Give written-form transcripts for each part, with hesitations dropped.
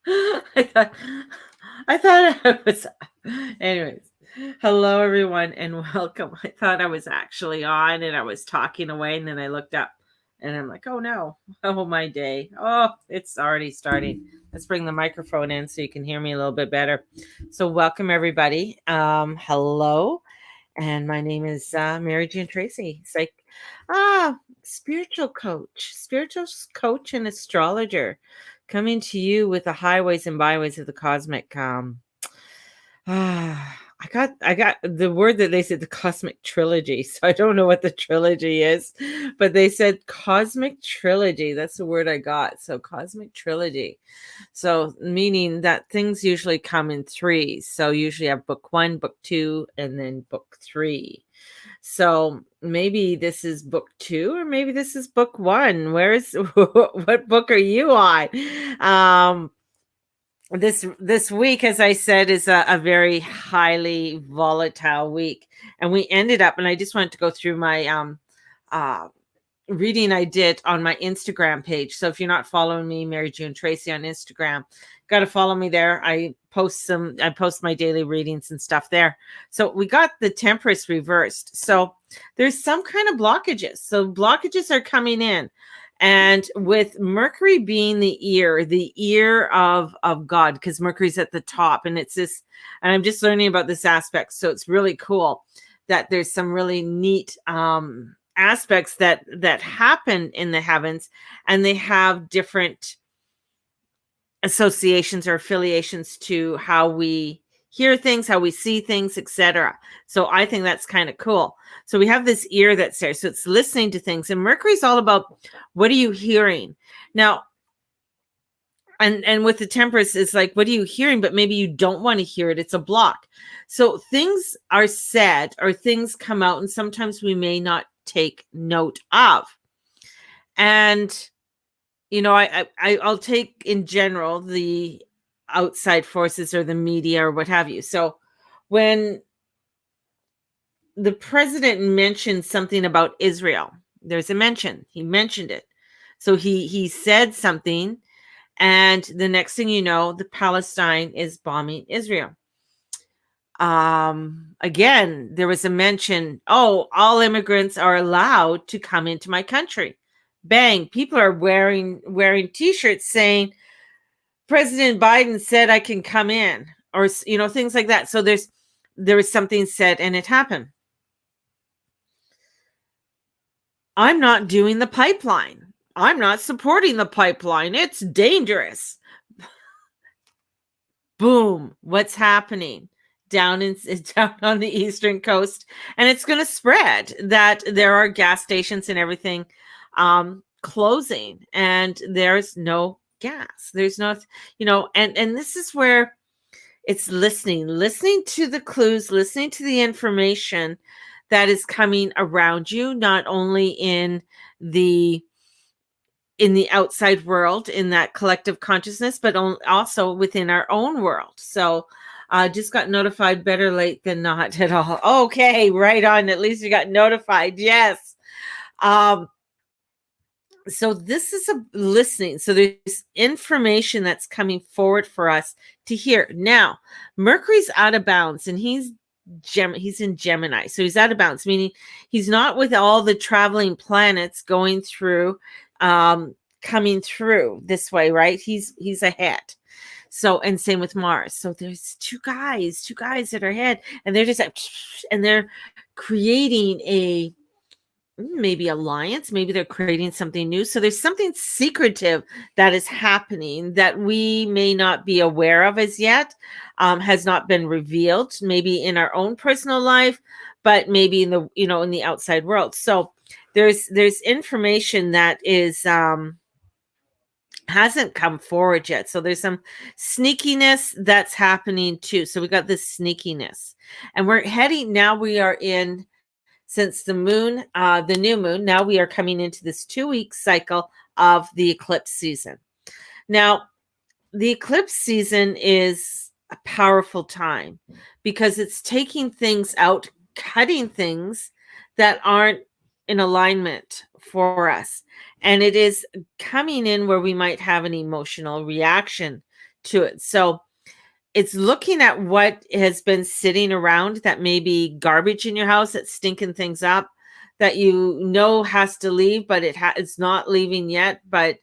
I thought I thought I was anyways. Hello everyone and welcome. I thought I was actually on and I was talking away and then I looked up and I'm like, oh no. Oh my day. Oh, it's already starting. Let's bring the microphone in so you can hear me a little bit better. So welcome everybody. Hello. And my name is Mary Jane Tracy. It's like spiritual coach and astrologer coming to you with the highways and byways of the cosmic I got the word that they said, the cosmic trilogy. So I don't know what the trilogy is, but they said cosmic trilogy. That's the word I got. So cosmic trilogy. So meaning that things usually come in threes. So usually I have book 1, book 2, and then book 3. So maybe this is book 2 or maybe this is book 1. Where's what book are you on? This week, as I said, is a very highly volatile week, and we ended up, and I just wanted to go through my uh reading I did on my Instagram page. So if you're not following me, Mary June Tracy on Instagram, got to follow me there. I post my daily readings and stuff there. So we got the Temperance reversed. So there's some kind of blockages. So blockages are coming in. And with Mercury being the ear of God, because Mercury's at the top, and it's this, and I'm just learning about this aspect. So it's really cool that there's some really neat aspects that happen in the heavens, and they have different associations or affiliations to how we hear things, how we see things, etc. So I think that's kind of cool. So we have this ear that's there, so it's listening to things, and Mercury's all about what are you hearing now. And with the Temperance, it's like, what are you hearing? But maybe you don't want to hear it. It's a block. So things are said or things come out, and sometimes we may not take note of. And I'll take in general the outside forces or the media or what have you. So when the president mentioned something about Israel, there's a mention. He mentioned it. So he said something, and the next thing you know, the Palestine is bombing Israel. Again, there was a mention, oh, all immigrants are allowed to come into my country. Bang, people are wearing t-shirts saying President Biden said I can come in, or things like that. So there was something said and it happened. I'm not doing the pipeline. I'm not supporting the pipeline. It's dangerous. Boom, what's happening? Down on the eastern coast, and it's going to spread that there are gas stations and everything closing, and there's no gas. There's no, and this is where it's listening to the clues, listening to the information that is coming around you, not only in the outside world, in that collective consciousness, but also within our own world. So just got notified, better late than not at all. Okay, right on. At least you got notified. Yes. So this is a listening. So there's information that's coming forward for us to hear. Now, Mercury's out of bounds, and he's in Gemini. So he's out of bounds, meaning he's not with all the traveling planets going through, coming through this way, right? He's ahead. So, and same with Mars. So there's two guys that are ahead, and they're just like, and they're creating a maybe alliance, maybe they're creating something new. So there's something secretive that is happening that we may not be aware of as yet, has not been revealed, maybe in our own personal life, but maybe in the in the outside world. So there's information that is hasn't come forward yet. So there's some sneakiness that's happening too. So we got this sneakiness, and we're heading now. We are in, since the moon, the new moon, now we are coming into this 2-week cycle of the eclipse season. Now, the eclipse season is a powerful time because it's taking things out, cutting things that aren't in alignment for us. And it is coming in where we might have an emotional reaction to it. So it's looking at what has been sitting around that may be garbage in your house that's stinking things up, that you know has to leave, but it's not leaving yet, but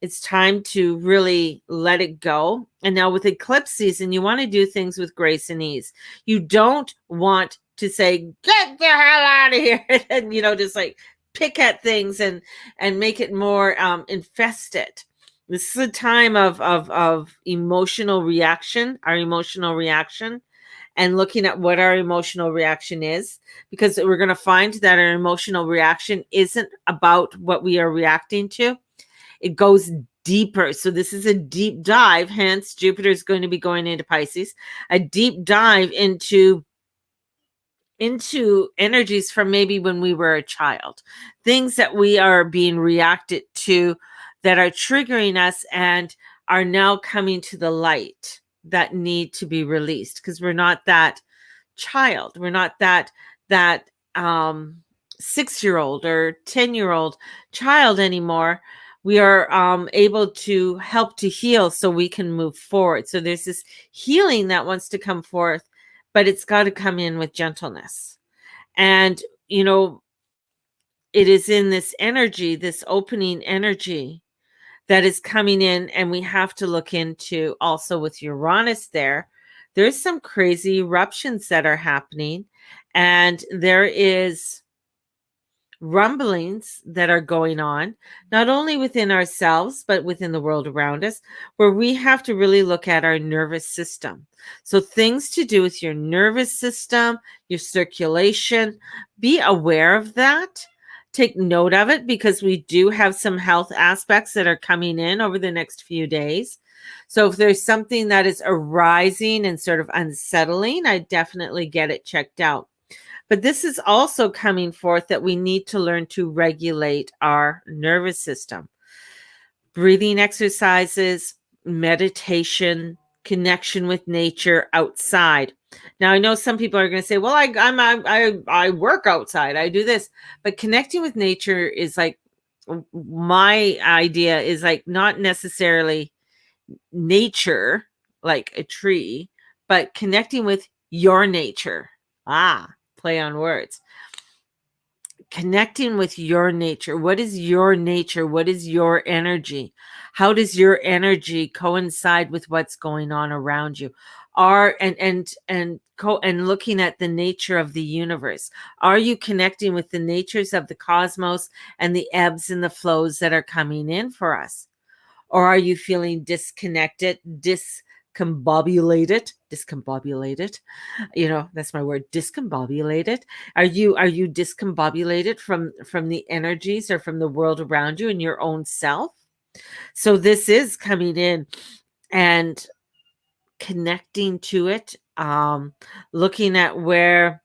it's time to really let it go. And now with eclipse season, you want to do things with grace and ease. You don't want to say, get the hell out of here, and just like pick at things and make it more infested. This is a time of emotional reaction, our emotional reaction, and looking at what our emotional reaction is, because we're going to find that our emotional reaction isn't about what we are reacting to. It goes deeper. So this is a deep dive. Hence, Jupiter is going to be going into Pisces, a deep dive into energies from maybe when we were a child, things that we are being reacted to that are triggering us and are now coming to the light, that need to be released, because we're not that child. We're not that 6-year-old or 10-year-old child anymore. We are able to help to heal so we can move forward. So there's this healing that wants to come forth, but it's got to come in with gentleness. And, it is in this energy, this opening energy, that is coming in, and we have to look into also with Uranus there's some crazy eruptions that are happening, and there is rumblings that are going on, not only within ourselves, but within the world around us, where we have to really look at our nervous system. So things to do with your nervous system, your circulation, be aware of that. Take note of it, because we do have some health aspects that are coming in over the next few days. So if there's something that is arising and sort of unsettling, I definitely get it checked out. But this is also coming forth that we need to learn to regulate our nervous system. Breathing exercises, meditation, connection with nature outside. Now, I know some people are going to say, well, I work outside, I do this. But connecting with nature is like, my idea is like not necessarily nature, like a tree, but connecting with your nature. Play on words. Connecting with your nature. What is your nature? What is your energy? How does your energy coincide with what's going on around you? And looking at the nature of the universe. Are you connecting with the natures of the cosmos and the ebbs and the flows that are coming in for us? Or are you feeling disconnected, discombobulated, that's my word, discombobulated? Are you discombobulated from the energies or from the world around you and your own self? So this is coming in and connecting to it, looking at where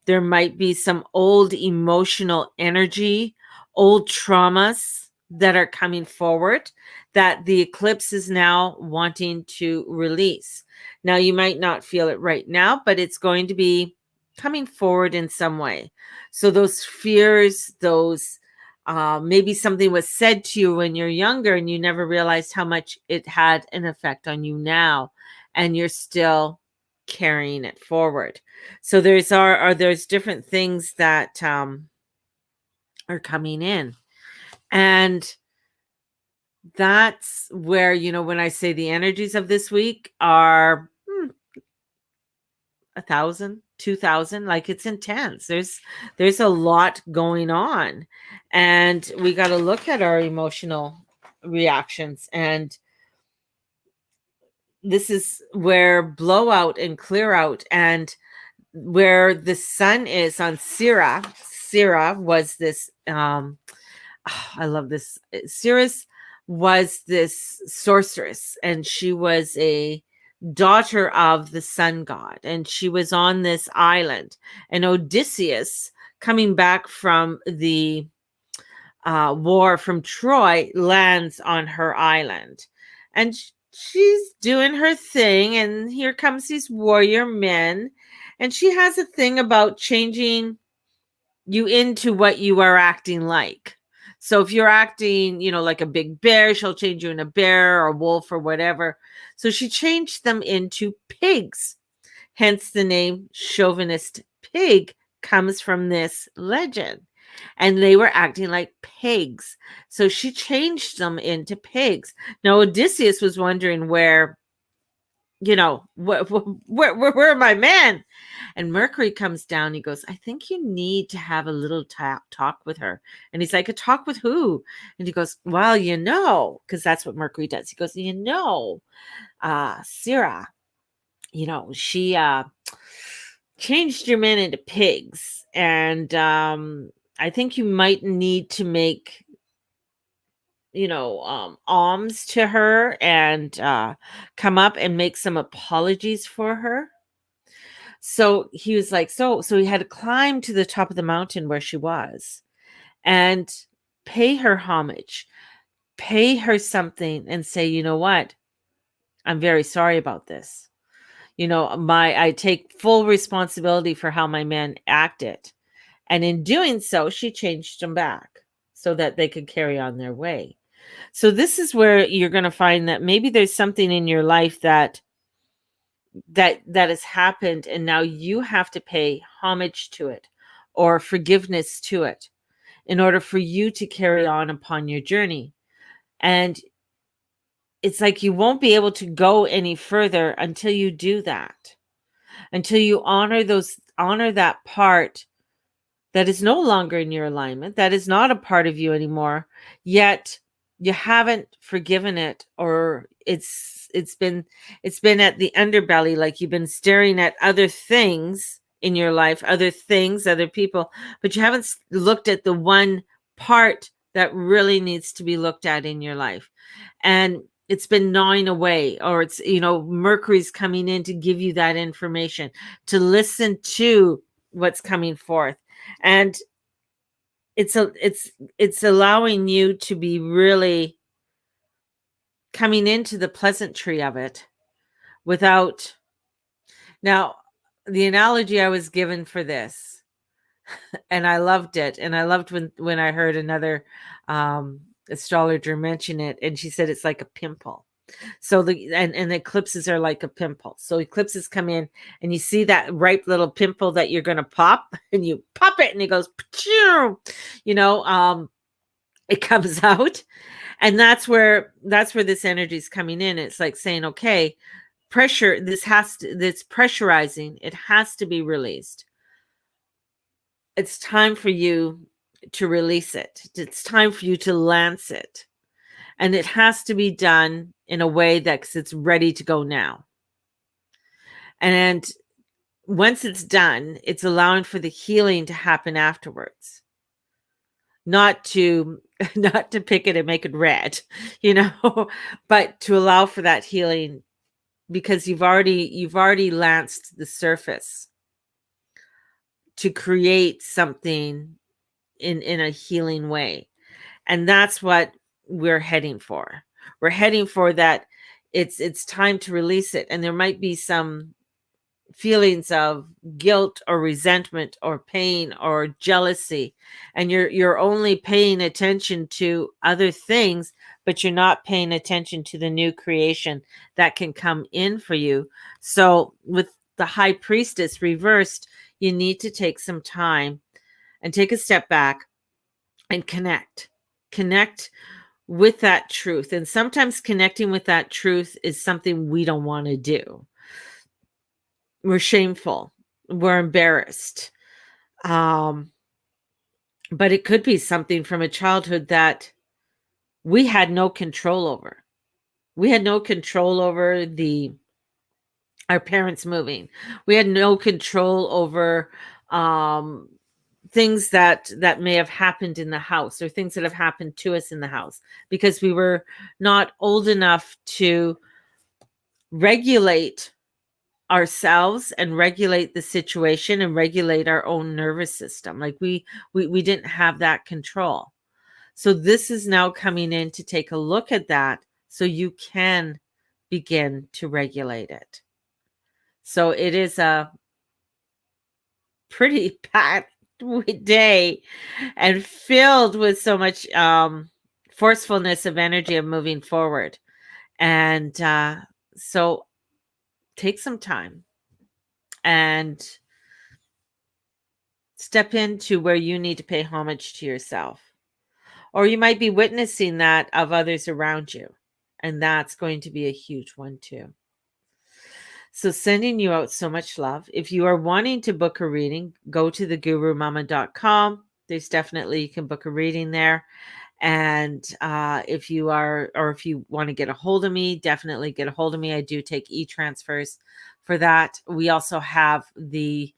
there might be some old emotional energy, old traumas that are coming forward, that the eclipse is now wanting to release. Now, you might not feel it right now, but it's going to be coming forward in some way. So those fears, those maybe something was said to you when you're younger and you never realized how much it had an effect on you now, and you're still carrying it forward. So there's different things that are coming in. And that's where, when I say the energies of this week are 1,000, 2,000, like it's intense. There's a lot going on, and we got to look at our emotional reactions. And this is where blowout and clear out, and where the sun is on Sira. Sira was this I love this. Sirius was this sorceress, and she was a daughter of the sun god, and she was on this island, and Odysseus, coming back from the war from Troy, lands on her island, and she's doing her thing, and here comes these warrior men, and she has a thing about changing you into what you are acting like. So if you're acting, like a big bear, she'll change you in a bear or a wolf or whatever. So she changed them into pigs. Hence the name chauvinist pig comes from this legend. And they were acting like pigs. So she changed them into pigs. Now Odysseus was wondering where my men? And Mercury comes down. He goes, I think you need to have a little talk with her. And he's like, a talk with who? And he goes, well, because that's what Mercury does. He goes, Syrah, she changed your men into pigs. And I think you might need to make alms to her and come up and make some apologies for her. So he was like, so he had to climb to the top of the mountain where she was and pay her homage, pay her something and say, you know what? I'm very sorry about this. I take full responsibility for how my men acted. And in doing so, she changed them back so that they could carry on their way. So this is where you're going to find that maybe there's something in your life that has happened, and now you have to pay homage to it or forgiveness to it in order for you to carry on upon your journey. And it's like you won't be able to go any further until you do that, until you honor that part that is no longer in your alignment, that is not a part of you anymore, yet you haven't forgiven it, or it's been at the underbelly, like you've been staring at other things in your life, other things, other people, but you haven't looked at the one part that really needs to be looked at in your life. And it's been gnawing away, or it's, Mercury's coming in to give you that information, to listen to what's coming forth. And it's allowing you to be really coming into the pleasantry of it without. Now, the analogy I was given for this, and I loved it, and I loved when I heard another astrologer mention it, and she said it's like a pimple. So and eclipses are like a pimple. So eclipses come in and you see that ripe little pimple that you're going to pop, and you pop it and it goes, it comes out. And that's where this energy is coming in. It's like saying, okay, pressure, this pressurizing, it has to be released. It's time for you to release it. It's time for you to lance it. And it has to be done in a way that it's ready to go now. And once it's done, it's allowing for the healing to happen afterwards. Not to pick it and make it red, but to allow for that healing, because you've already lanced the surface to create something in a healing way. And that's what we're heading for. We're heading for that. It's time to release it. And there might be some feelings of guilt or resentment or pain or jealousy, and you're only paying attention to other things, but you're not paying attention to the new creation that can come in for you. So with the high priestess reversed, you need to take some time and take a step back and connect with that truth. And sometimes connecting with that truth is something we don't want to do. We're shameful. We're embarrassed. But it could be something from a childhood that we had no control over. We had no control over our parents moving. We had no control over things that may have happened in the house, or things that have happened to us in the house, because we were not old enough to regulate ourselves and regulate the situation and regulate our own nervous system. Like we didn't have that control. So this is now coming in to take a look at that so you can begin to regulate it. So it is a pretty day and filled with so much forcefulness of energy of moving forward. And so take some time and step into where you need to pay homage to yourself. Or you might be witnessing that of others around you. And that's going to be a huge one too. So sending you out so much love. If you are wanting to book a reading, go to thegurumama.com. There's definitely, you can book a reading there. And if you are, or if you want to get a hold of me, definitely get a hold of me. I do take e-transfers for that. We also have the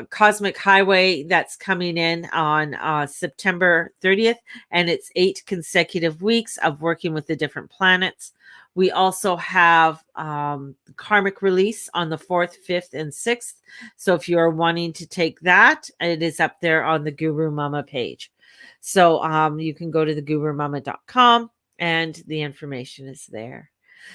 Cosmic Highway that's coming in on September 30th, and it's 8 consecutive weeks of working with the different planets. We also have Karmic Release on the 4th, 5th, and 6th. So if you're wanting to take that, it is up there on the Guru Mama page. So you can go to thegurumama.com and the information is there.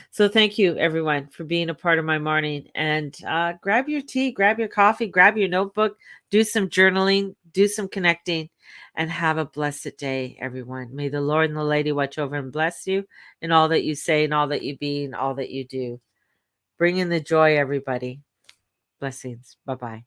So thank you, everyone, for being a part of my morning. And grab your tea, grab your coffee, grab your notebook, do some journaling, do some connecting, and have a blessed day, everyone. May the Lord and the Lady watch over and bless you in all that you say and all that you be and all that you do. Bring in the joy, everybody. Blessings. Bye-bye.